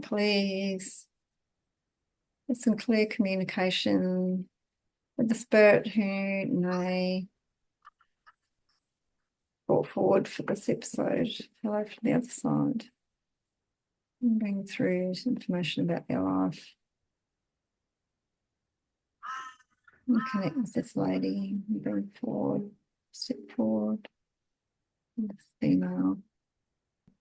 please. There's some clear communication with the spirit who may brought forward for this episode. Hello from the other side. And bring through some information about their life. And connect with this lady. Bring forward, step forward. And this female.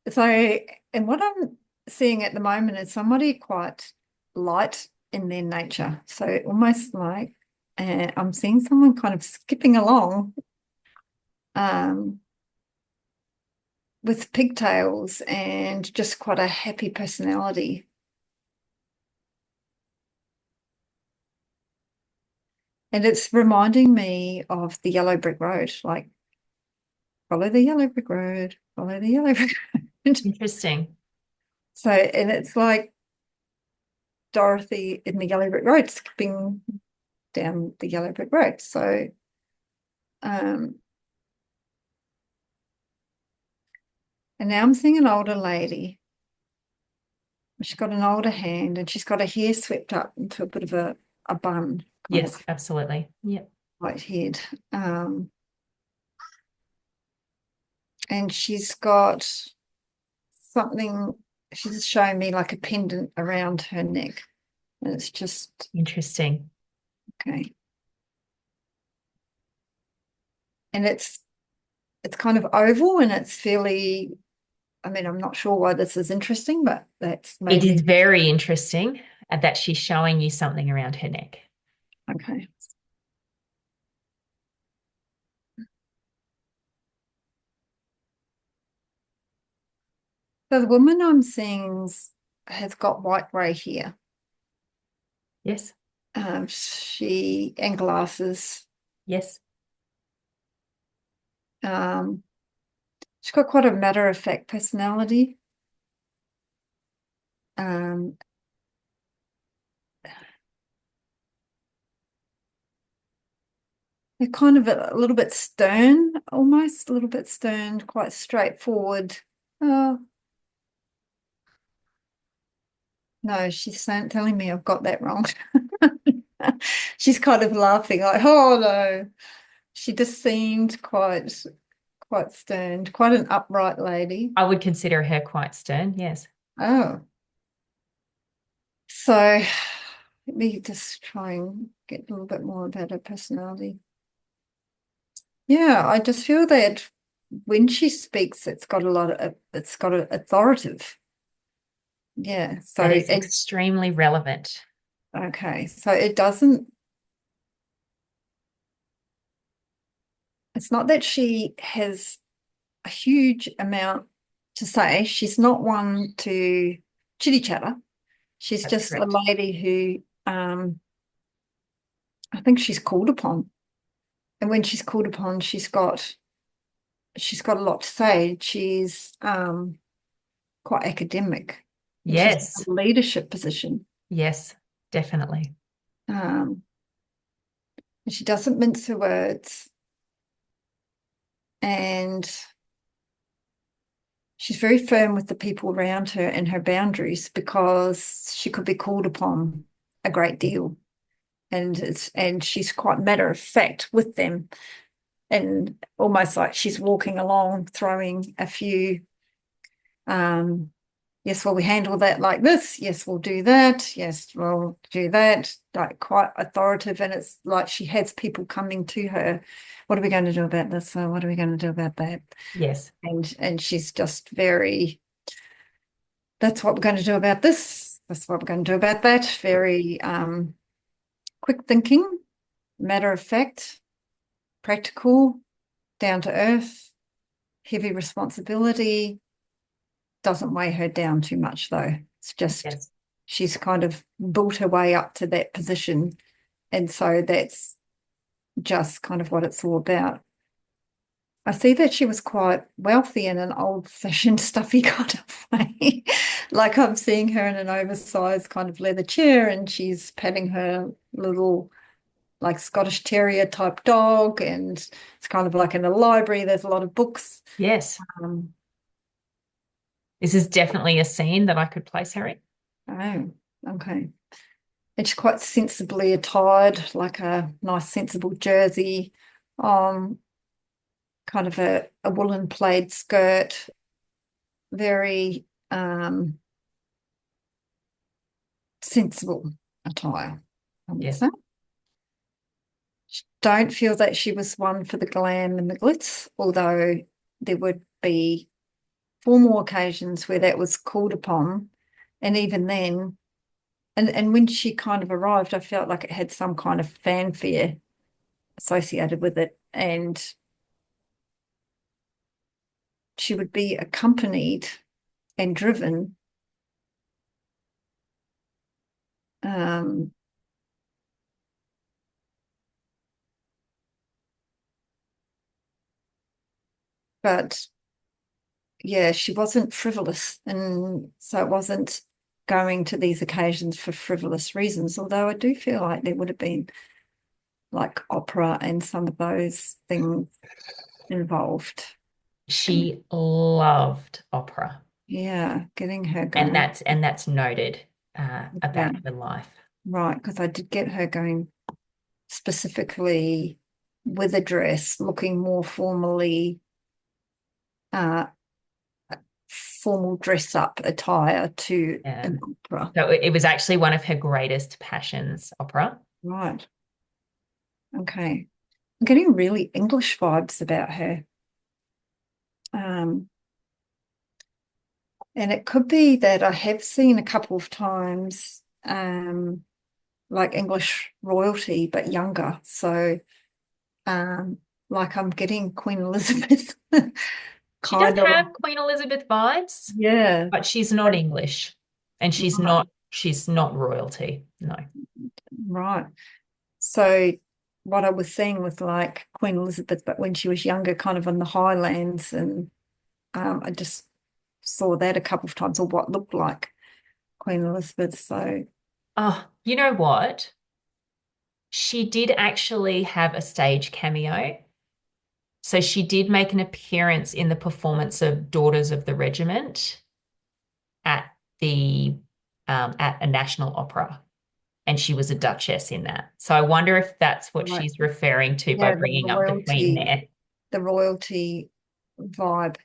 So, and what I'm seeing at the moment is somebody quite light in their nature. So almost like I'm seeing someone kind of skipping along with pigtails and just quite a happy personality. And it's reminding me of the yellow brick road, like follow the yellow brick road, follow the yellow brick road. Interesting. So, and it's like Dorothy in the yellow brick road, skipping down the yellow brick road. So, and now I'm seeing an older lady. She's got an older hand and she's got her hair swept up into a bit of a bun. Yes, absolutely. Yeah. White head. And she's got something, she's showing me like a pendant around her neck. And it's just interesting. Okay. And it's kind of oval and it's fairly, I mean, I'm not sure why this is interesting, but that's It maybe. is very interesting that she's showing you something around her neck. Okay. So the woman I'm seeing has got white grey hair. Yes. She and glasses. Yes. She's got quite a matter-of-fact personality. They're kind of a little bit stern, almost a little bit stern, quite straightforward. Oh, no, she's telling me I've got that wrong. She's kind of laughing like, oh no. She just seemed quite stern, quite an upright lady. I would consider her quite stern, yes. Oh. So let me just try and get a little bit more about her personality. Yeah, I just feel that when she speaks, it's got an authoritative. Yeah. So That is extremely relevant. okay. So it doesn't, it's not that she has a huge amount to say. She's not one to chitty chatter. She's That's just a correct. lady who I think she's called upon. And when she's called upon, she's got a lot to say. She's quite academic and she's in Yes. a leadership position. Yes, definitely. And she doesn't mince her words. And she's very firm with the people around her and her boundaries because she could be called upon a great deal. And she's quite matter of fact with them. And almost like she's walking along, throwing a few yes, well, we handle that like this. Yes, we'll do that. Yes, we'll do that. Like quite authoritative. And it's like she has people coming to her. What are we going to do about this? Or what are we going to do about that? Yes. And she's just very, that's what we're going to do about this. That's what we're going to do about that. Very quick thinking, matter of fact, practical, down to earth, heavy responsibility. Doesn't weigh her down too much, though. It's just Yes. she's kind of built her way up to that position. And so that's just kind of what it's all about. I see that she was quite wealthy in an old-fashioned, stuffy kind of way. Like I'm seeing her in an oversized kind of leather chair and she's petting her little like Scottish Terrier type dog. And it's kind of like in a library. There's a lot of books. Yes. Um, This is definitely a scene that I could place her in. Oh, okay. And she's quite sensibly attired, like a nice sensible jersey, um, kind of a woolen plaid skirt, very sensible attire, I would Yes. say. Don't feel that she was one for the glam and the glitz, although there would be formal occasions where that was called upon. And even then, and when she kind of arrived, I felt like it had some kind of fanfare associated with it. And she would be accompanied and driven. Um, but yeah, she wasn't frivolous. And so it wasn't going to these occasions for frivolous reasons, although I do feel like there would have been like opera and some of those things involved. She loved opera, Yeah, getting her and going. that's noted Yeah, about her life. right, because I did get her going specifically with a dress, looking more formally, uh, formal dress up attire to Yeah. an opera. So it was actually one of her greatest passions, opera. Right. Okay. I'm getting really English vibes about her. Um, and it could be that I have seen a couple of times, like English royalty, but younger. So, um, like I'm getting Queen Elizabeth She does kind of, have Queen Elizabeth vibes, yeah, but she's not English, and right, she's not royalty. No. right. So what I was seeing was like Queen Elizabeth, but when she was younger, kind of in the Highlands, and I just saw that a couple of times, or what looked like Queen Elizabeth. So Oh, you know what? She did actually have a stage cameo. So she did make an appearance in the performance of Daughters of the Regiment at the at a national opera, and she was a duchess in that. So I wonder if that's what right, she's referring to by yeah, bringing up the Queen there. the royalty vibe.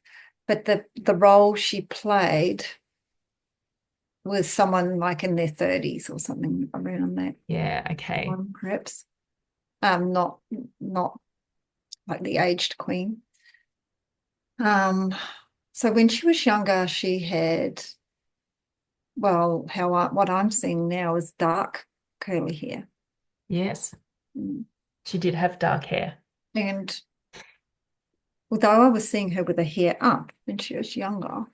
But the role she played was someone like in their 30s or something around that Yeah, okay. time, perhaps. Not not like the aged queen. Um, so when she was younger, she had, well, what I'm seeing now is dark curly hair. Yes, Mm. she did have dark hair. And although I was seeing her with her hair up when she was younger,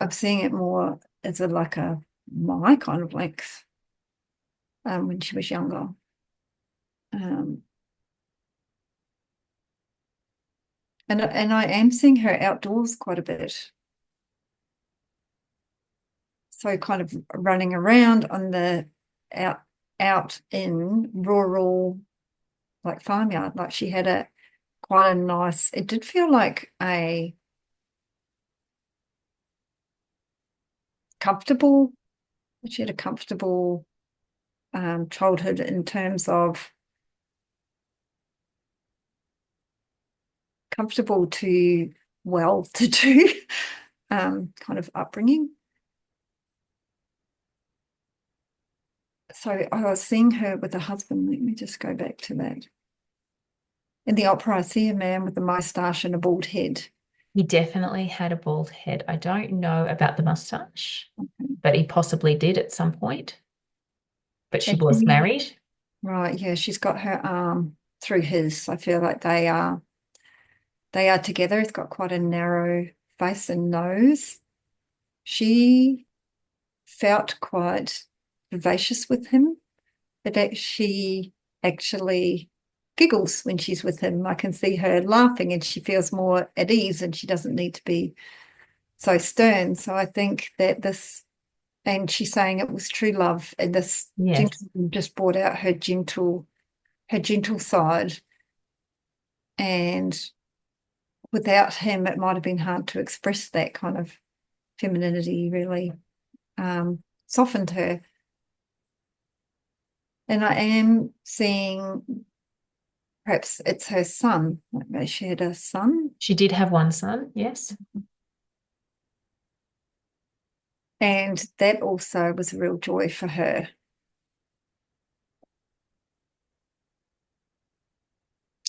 I'm seeing it more as like a my kind of length, when she was younger. Um, and I am seeing her outdoors quite a bit. So kind of running around on the out out in rural like farmyard. Like she had a quite a nice, it did feel like a comfortable, she had a comfortable childhood in terms of comfortable to well to do kind of upbringing. So I was seeing her with a husband. Let me just go back to that. In the opera, I see a man with a moustache and a bald head. He definitely had a bald head. I don't know about the mustache, but he possibly did at some point. But she And was married. right, yeah, she's got her arm through his. I feel like they are together. It's got quite a narrow face and nose. She felt quite vivacious with him, but that she actually giggles when she's with him. I can see her laughing and she feels more at ease and she doesn't need to be so stern. So I think that this, and she's saying it was true love, and this Yes. gentleman just brought out her gentle side. And without him, it might have been hard to express that kind of. femininity really softened her. And I am seeing perhaps it's her son. Maybe she had a son. She did have one son, yes. And that also was a real joy for her.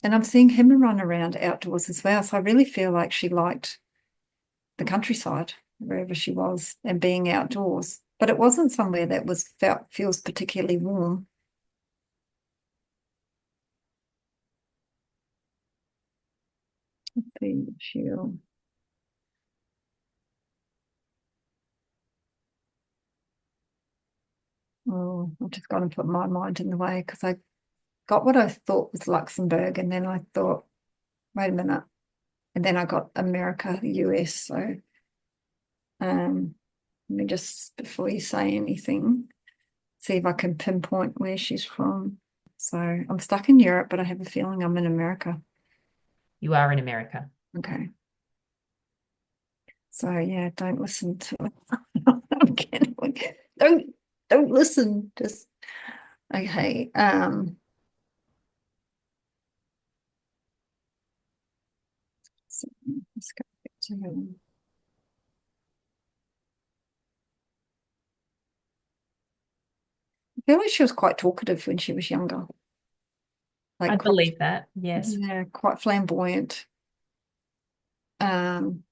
And I'm seeing him run around outdoors as well. So I really feel like she liked the countryside, wherever she was, and being outdoors. But it wasn't somewhere that feels particularly warm. Let's see, she'll. Oh, I've just got to put my mind in the way because I got what I thought was Luxembourg, and then I thought, wait a minute, and then I got America, the US. So let me just, before you say anything, see if I can pinpoint where she's from. So I'm stuck in Europe, but I have a feeling I'm in America. You are in America. Okay. So yeah, don't listen to it. I'm kidding. Don't listen. Just okay. So let's go back to I feel like she was quite talkative when she was younger. I Like quite, believe that, yes. yeah, quite flamboyant. Um,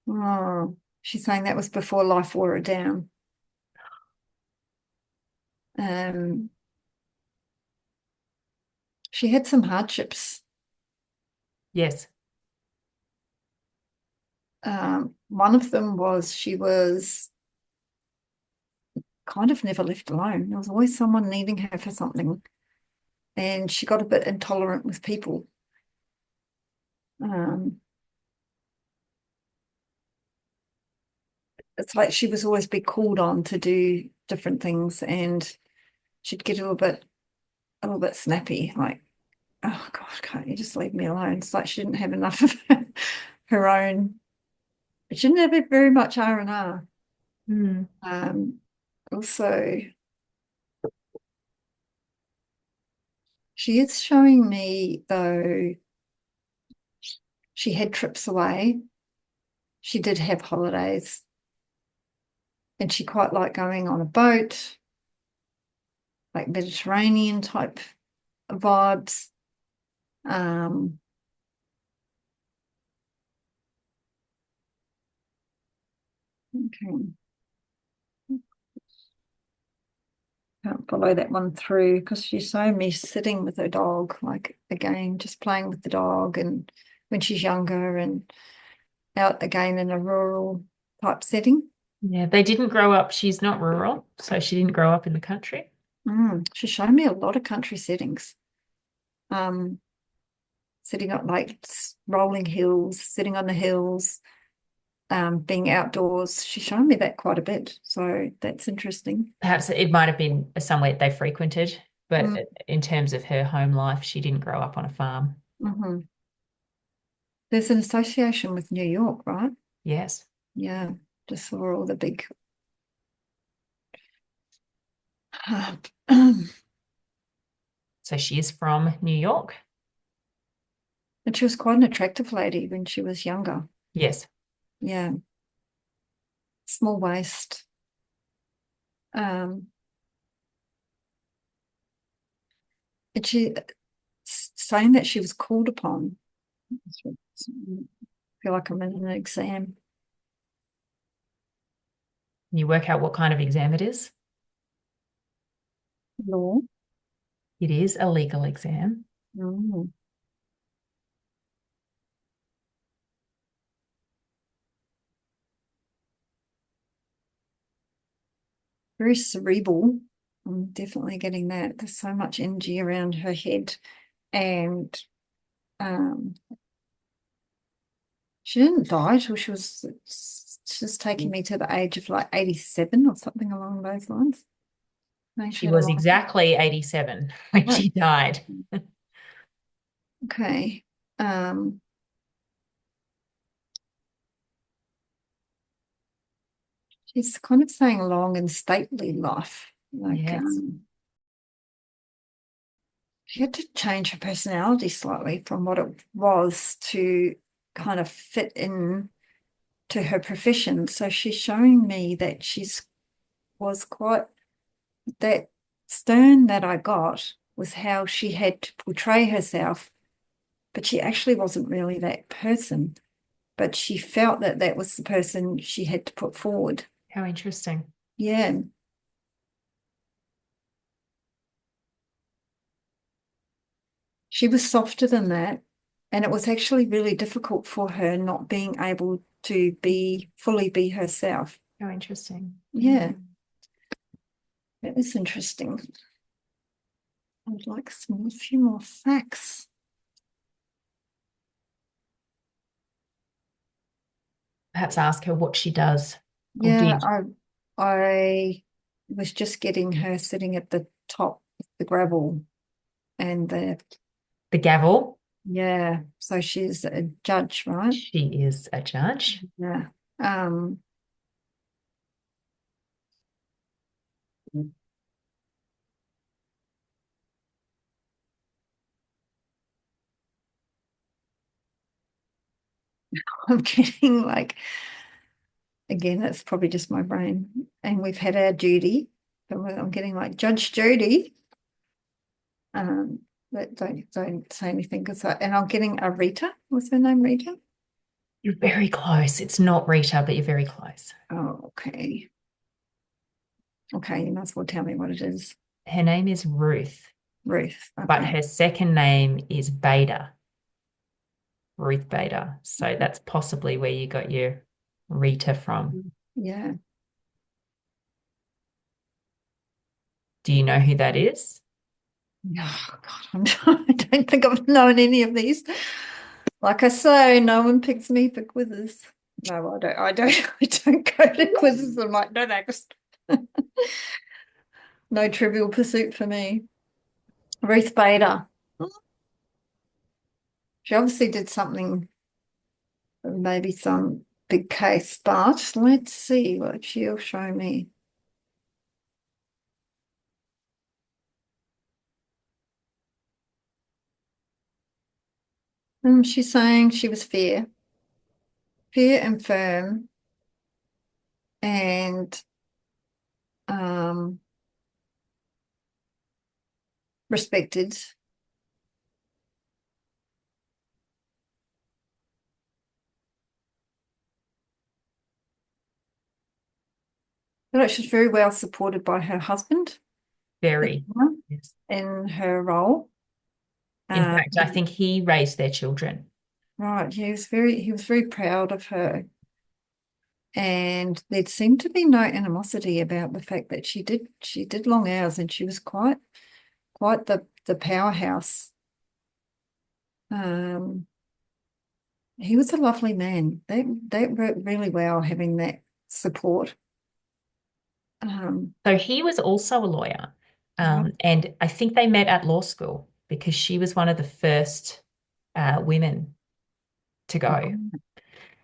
oh, she's saying that was before life wore her down. Um, she had some hardships. Yes. One of them was she was kind of never left alone. There was always someone needing her for something, and she got a bit intolerant with people. Um, it's like she was always be called on to do different things, and she'd get a little bit snappy, like, oh God, can't you just leave me alone? It's like she didn't have enough of her own. She didn't have very much R&R. Mm. Also, she is showing me, though, she had trips away. She did have holidays, and she quite liked going on a boat, like Mediterranean type vibes. Um, okay. Can't follow that one through because she's showing me sitting with her dog, like again, just playing with the dog, and when she's younger and out again in a rural type setting. Yeah, they didn't grow up. She's not rural, so she didn't grow up in the country. She's shown me a lot of country settings. Um, Sitting up like rolling hills, sitting on the hills, being outdoors. She's shown me that quite a bit. So that's interesting. Perhaps it might have been somewhere they frequented, but Mm, in terms of her home life, she didn't grow up on a farm. mhm. There's an association with New York, right? Yes. Yeah, just saw all the big. And So she is from New York. she was quite an attractive lady when she was younger. Yes. Yeah, small waist. Um, and she saying that she was called upon. I feel like I'm in an exam. Can you work out what kind of exam it is? Law. It is a legal exam. Mm. Very cerebral. I'm definitely getting that. There's so much energy around her head. And um, she didn't die till she was just taking me to the age of like 87 or something along those lines. No, she She had a was long. exactly 87 when Right. she died. Okay. Um, She's kind of saying long and stately life. Like Yes. she had to change her personality slightly from what it was to kind of fit in to her profession. So she's showing me that she's was quite that stern that I got was how she had to portray herself, but she actually wasn't really that person. But she felt that that was the person she had to put forward. How interesting. Yeah. She was softer than that. And it was actually really difficult for her not being able to fully be herself. How interesting. Yeah, that was interesting. I would like a few more facts. Perhaps ask her what she does or Yeah, did. I was just getting her sitting at the top of the gravel and The gavel. yeah, so she's a judge, right? She is a judge. Yeah. Um, I'm getting like, again, that's probably just my brain. And we've had our Judy, but I'm getting like Judge Judy. But don't say anything because and I'm getting a Rita. What's her name, Rita? You're very close. It's not Rita, but you're very close. Oh, okay. Okay, you might as well tell me what it is. Her name is Ruth, Ruth. but Okay. her second name is Bader, Ruth Bader. So that's possibly where you got your Rita from. Yeah. Do you know who that is? Oh God, I don't think I've known any of these. Like I say, no one picks me for quizzes. No, I don't. I don't. I don't go to quizzes. I'm like, no, thanks. No Trivial Pursuit for me. Ruth Bader. She obviously did something, maybe some big case, but let's see what she'll show me. She's saying she was fair and firm, and um, respected. But she's very well supported by her husband Very. Yes. in her role. In Um, fact, I think he raised their children. right, he was very proud of her, and there seemed to be no animosity about the fact that she did long hours, and she was quite the powerhouse. Um, he was a lovely man. That worked really well having that support. Um, So he was also a lawyer. right, And I think they met at law school because she was one of the first women to go.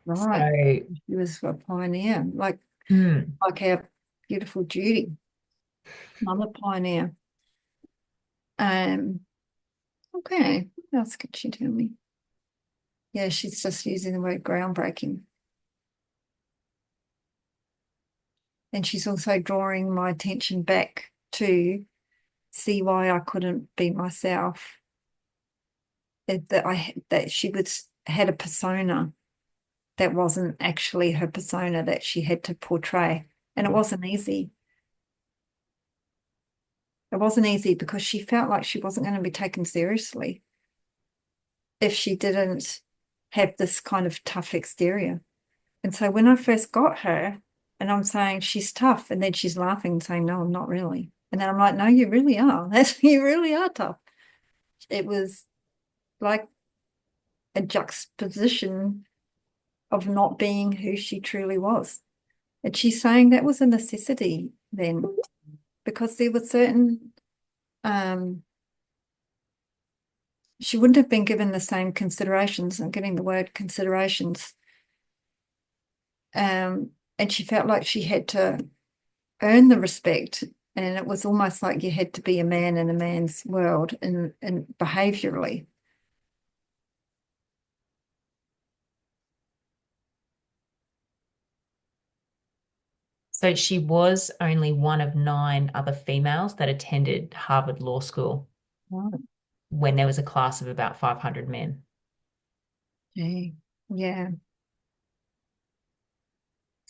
right. So, He was a pioneer, mm, like our beautiful Judy, another pioneer. Um, okay, what else could she tell me? Yeah, she's just using the word groundbreaking. And she's also drawing my attention back to see why I couldn't be myself. That she had a persona that wasn't actually her persona that she had to portray. And it wasn't easy. It wasn't easy because she felt like she wasn't going to be taken seriously if she didn't have this kind of tough exterior. And so when I first got her, and I'm saying she's tough, and then she's laughing and saying, no, I'm not really. And then I'm like, no, you really are. You really are tough. It was like a juxtaposition of not being who she truly was. And she's saying that was a necessity then, because there were certain she wouldn't have been given the same considerations. I'm getting the word considerations and she felt like she had to earn the respect. And it was almost like you had to be a man in a man's world and behaviorally. So she was only one of 9 other females that attended Harvard Law School Right. when there was a class of about 500 men. Gee. Yeah.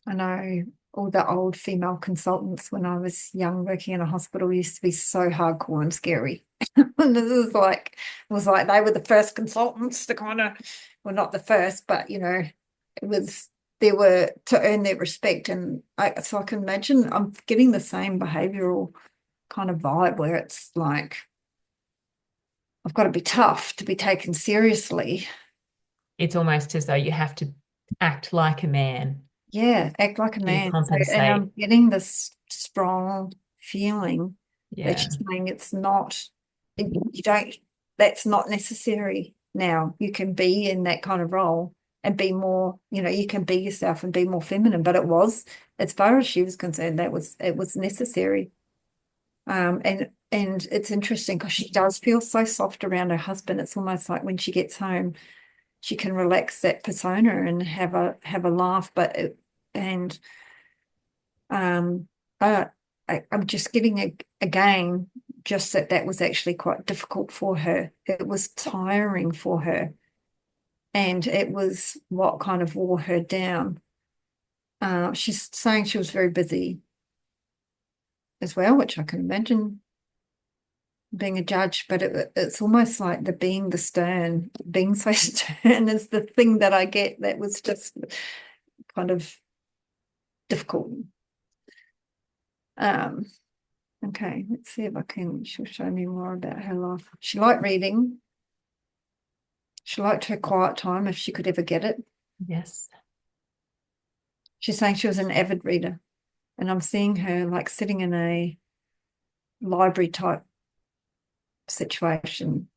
I know all the old female consultants when I was young working in a hospital used to be so hardcore and scary. And it was like they were the first consultants to kind of, well, not the first, but it was they were to earn their respect. And so I can imagine I'm getting the same behavioral kind of vibe where it's like I've got to be tough to be taken seriously. It's almost as though you have to act like a man Yeah, act like a to man. So, and compensate. I'm getting this strong feeling that Yeah. she's saying you don't, that's not necessary now. You can be in that kind of role and be more, you can be yourself and be more feminine. But as far as she was concerned, it was necessary. And it's interesting because she does feel so soft around her husband. It's almost like when she gets home, she can relax that persona and have a laugh. And um, I'm just getting again just that was actually quite difficult for her. It was tiring for her, and it was what kind of wore her down. She's saying she was very busy as well, which I can imagine being a judge, but it's almost like being so stern is the thing that I get that was just kind of difficult. Um, okay, let's see if she'll show me more about her life. She liked reading. She liked her quiet time if she could ever get it. Yes. She's saying she was an avid reader, and I'm seeing her like sitting in a library type situation.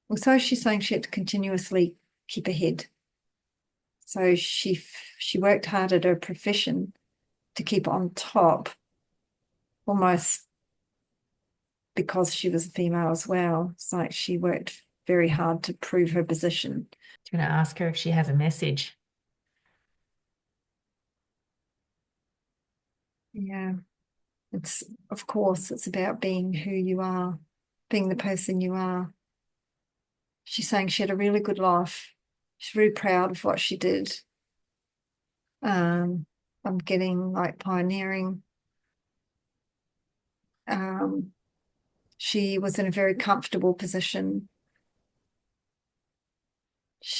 Also, she's saying she had to continuously keep ahead. So she worked hard at her profession to keep on top, almost because she was a female as well. It's like she worked very hard to prove her position. I'm going to ask her if she has a message. Yeah. Of course, it's about being who you are, being the person you are. She's saying she had a really good life. She's really proud of what she did. Um, I'm getting like pioneering. Um, she was in a very comfortable position.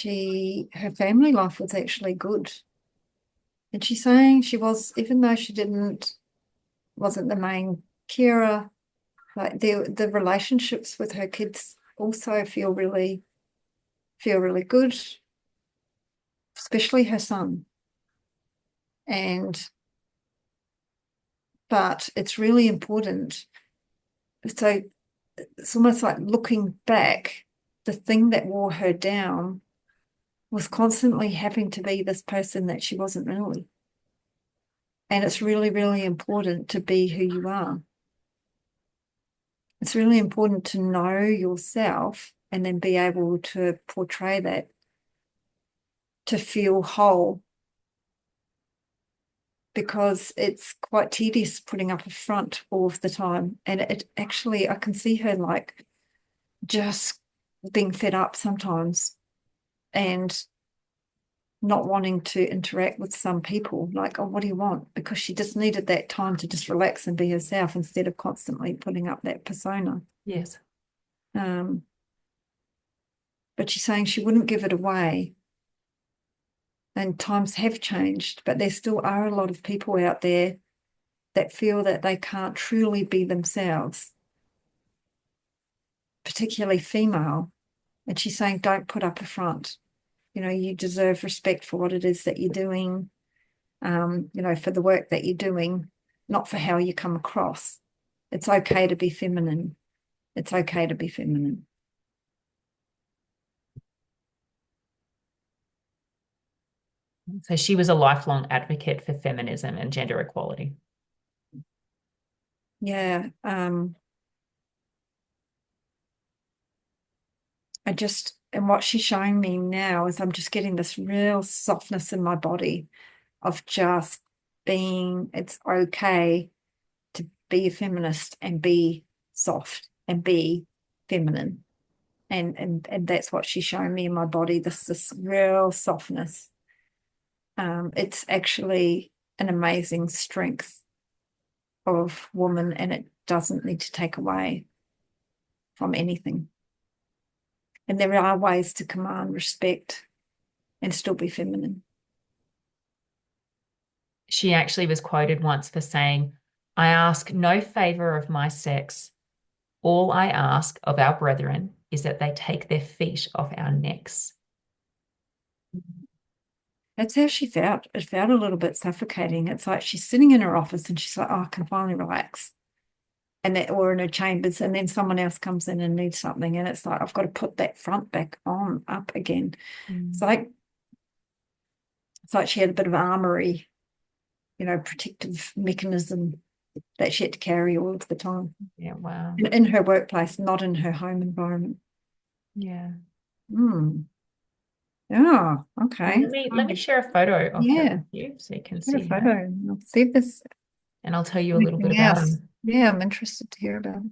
Her family life was actually good. And she's saying even though wasn't the main carer, like the relationships with her kids also feel really good, especially her son. And but it's really important. So it's almost like looking back, the thing that wore her down was constantly having to be this person that she wasn't really. And it's really, really important to be who you are. It's really important to know yourself and then be able to portray that, to feel whole, because it's quite tedious putting up a front all of the time. And it actually, I can see her like just being fed up sometimes and not wanting to interact with some people, like, oh, what do you want? Because she just needed that time to just relax and be herself instead of constantly putting up that persona. Yes. Um, but she's saying she wouldn't give it away. And times have changed, but there still are a lot of people out there that feel that they can't truly be themselves, particularly female. And she's saying, don't put up a front. You deserve respect for what it is that you're doing, for the work that you're doing, not for how you come across. It's okay to be feminine. It's okay to be feminine. So she was a lifelong advocate for feminism and gender equality. Yeah. And what she's showing me now is I'm just getting this real softness in my body of just being, it's okay to be a feminist and be soft and be feminine. And that's what she's showing me in my body, this real softness. It's actually an amazing strength of woman, and it doesn't need to take away from anything. And there are ways to command respect and still be feminine. She actually was quoted once for saying, I ask no favor of my sex. All I ask of our brethren is that they take their feet off our necks. That's how she felt. It felt a little bit suffocating. It's like she's sitting in her office and she's like, oh, I can finally relax. And that, or in her chambers, and then someone else comes in and needs something. And it's like, I've got to put that front back on up again. It's like she had a bit of armory, protective mechanism that she had to carry all of the time. Yeah, wow. In her workplace, not in her home environment. Yeah. Yeah, okay. Let me share a photo of her with you so you can Get a see her. photo. I'll see if there's And I'll tell you a little bit anything about else. her. Yeah, I'm interested to hear about it.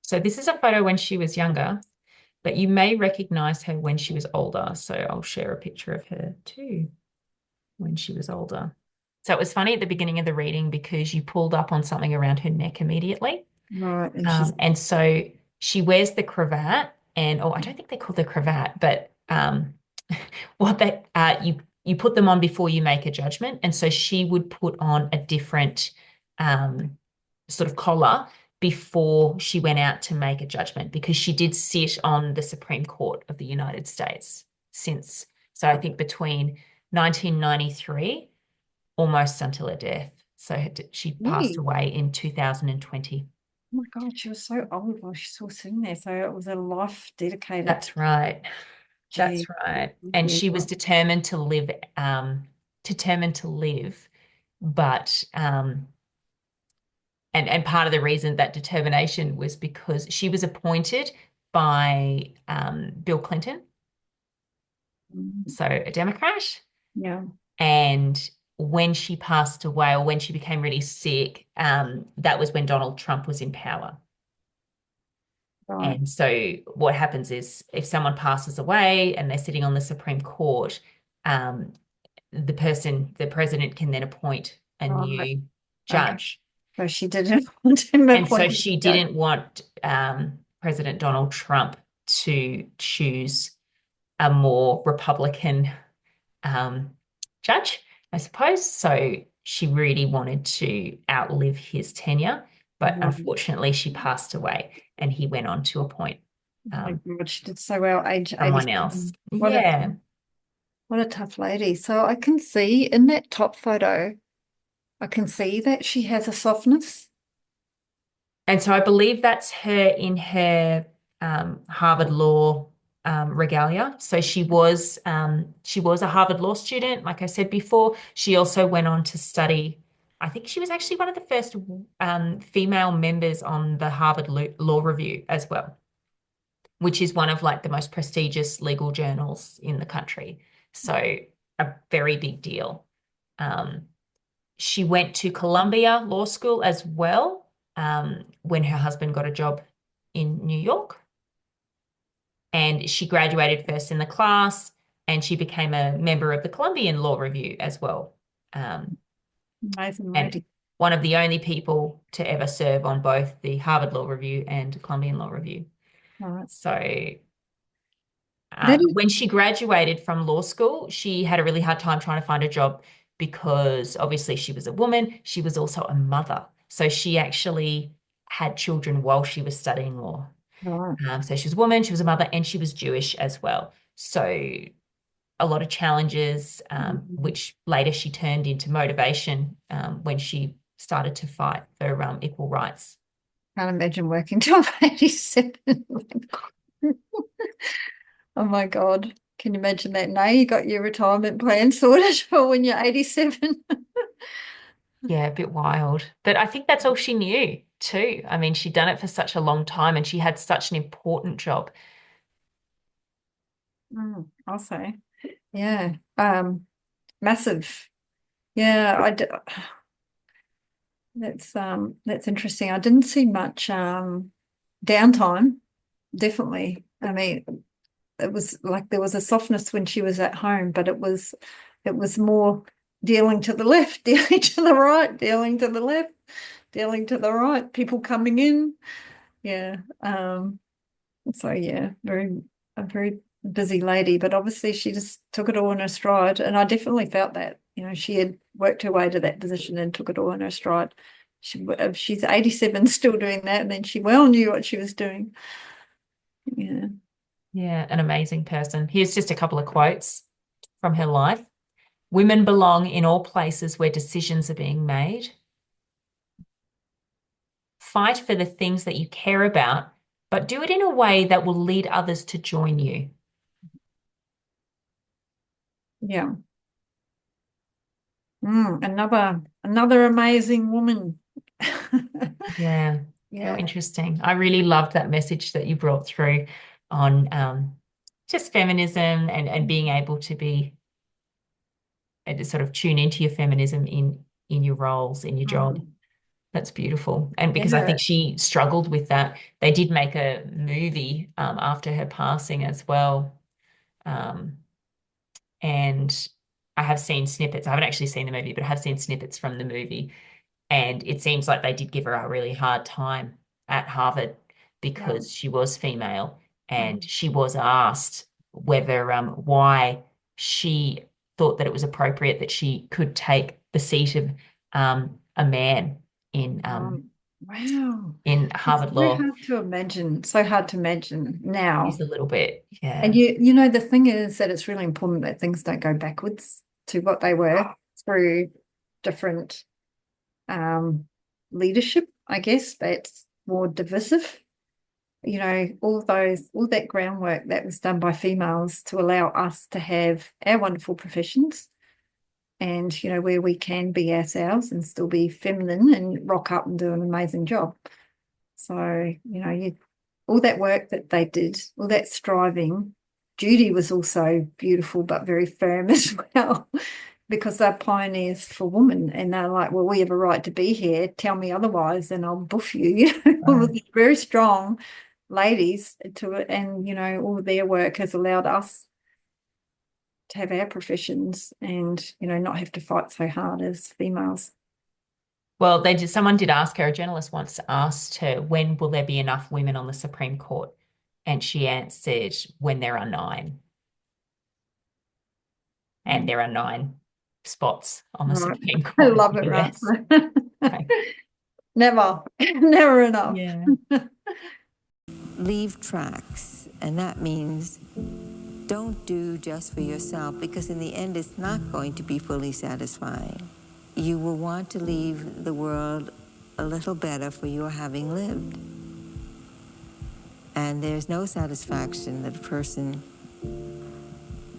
So this is a photo when she was younger, but you may recognize her when she was older. So I'll share a picture of her too when she was older. So it was funny at the beginning of the reading because you pulled up on something around her neck immediately. Right. And so she wears the cravat and, I don't think they call the cravat, but what they you put them on before you make a judgment. And so she would put on a different sort of collar before she went out to make a judgment because she did sit on the Supreme Court of the United States so I think between 1993 almost until her death. So she passed Really? away in 2020. Oh my God, she was so old while she was sitting there. So it was a life dedicated. That's right. That's Gee. right. And she was determined to live, but and part of the reason that determination was because she was appointed by Bill Clinton, so a Democrat. Yeah. And when she passed away or when she became really sick, that was when Donald Trump was in power. Right. And so what happens is if someone passes away and they're sitting on the Supreme Court, the president can then appoint a Right. new Okay. judge. So she didn't want him And so appointed. she didn't want President Donald Trump to choose a more Republican judge, I suppose. So she really wanted to outlive his tenure, but unfortunately she passed away and he went on to appoint Oh my God, she did so well, age someone 87. else. Yeah. What a tough lady. So I can see in that top photo, I can see that she has a softness. And so I believe that's her in her Harvard Law regalia. So she was a Harvard Law student, like I said before. She also went on to study. I think she was actually one of the first female members on the Harvard Law Review as well, which is one of like the most prestigious legal journals in the country. So a very big deal. She went to Columbia Law School as well when her husband got a job in New York. And she graduated first in the class and she became a member of the Columbian Law Review as well. Amazing And lady. one of the only people to ever serve on both the Harvard Law Review and Columbian Law Review. Right. So That is, when she graduated from law school, she had a really hard time trying to find a job because obviously she was a woman. She was also a mother. So she actually had children while she was studying law. right. So she was a woman, she was a mother, and she was Jewish as well. So a lot of challenges, which later she turned into motivation when she started to fight for equal rights. Can't imagine working till I'm 87. Oh my God. Can you imagine that now? You got your retirement plan sorted for when you're 87. Yeah, a bit wild. But I think that's all she knew too. I mean, she'd done it for such a long time and she had such an important job. I'll say. Yeah. Massive. Yeah, that's interesting. I didn't see much downtime, definitely. I mean, it was like there was a softness when she was at home, but it was more dealing to the left, dealing to the right, dealing to the left, dealing to the right, people coming in. Yeah. So yeah, a very busy lady, but obviously she just took it all in her stride. And I definitely felt that, she had worked her way to that position and took it all in her stride. She's 87 still doing that, and then she well knew what she was doing. Yeah. Yeah, an amazing person. Here's just a couple of quotes from her life. Women belong in all places where decisions are being made. Fight for the things that you care about, but do it in a way that will lead others to join you. Yeah. Another amazing woman. Yeah, how Yeah. interesting. I really loved that message that you brought through on just feminism and being able to be to sort of tune into your feminism in your roles, in your job. Mm. That's beautiful. And because I Yeah. think she struggled with that. They did make a movie after her passing as well. Um, and I have seen snippets. I haven't actually seen the movie, but I have seen snippets from the movie. And it seems like they did give her a really hard time at Harvard Yeah. because she was female and Mm. she was asked whether why she thought that it was appropriate that she could take the seat of a man in Wow. in It's Harvard so Law. hard to imagine, so hard to imagine Is now. a little bit, And yeah. the thing is that it's really important that things don't go backwards to what they were through different um, leadership, I guess, that's more divisive. All that groundwork that was done by females to allow us to have our wonderful professions and, where we can be ourselves and still be feminine and rock up and do an amazing job. So, all that work that they did, all that striving. Judy was also beautiful but very firm as well, because they're pioneers for women, and they're like, well, we have a right to be here. Tell me otherwise, and I'll buff you. All of Right. these very strong ladies to it, and all of their work has allowed us to have our professions and not have to fight so hard as females. Well, someone did ask her, a journalist once asked her, when will there be enough women on the Supreme Court? And she answered, when there are nine. And there are nine spots on the Right. Supreme I Court love in it, the right? US. Right. Never, never enough. Yeah. Leave tracks, and that means don't do just for yourself, because in the end it's not going to be fully satisfying. You will want to leave the world a little better for your having lived. And there's no satisfaction that a person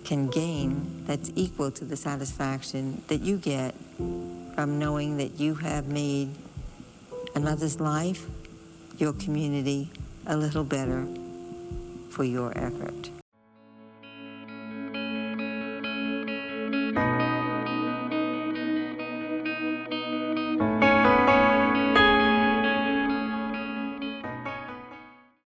can gain that's equal to the satisfaction that you get from knowing that you have made another's life, your community, a little better for your effort.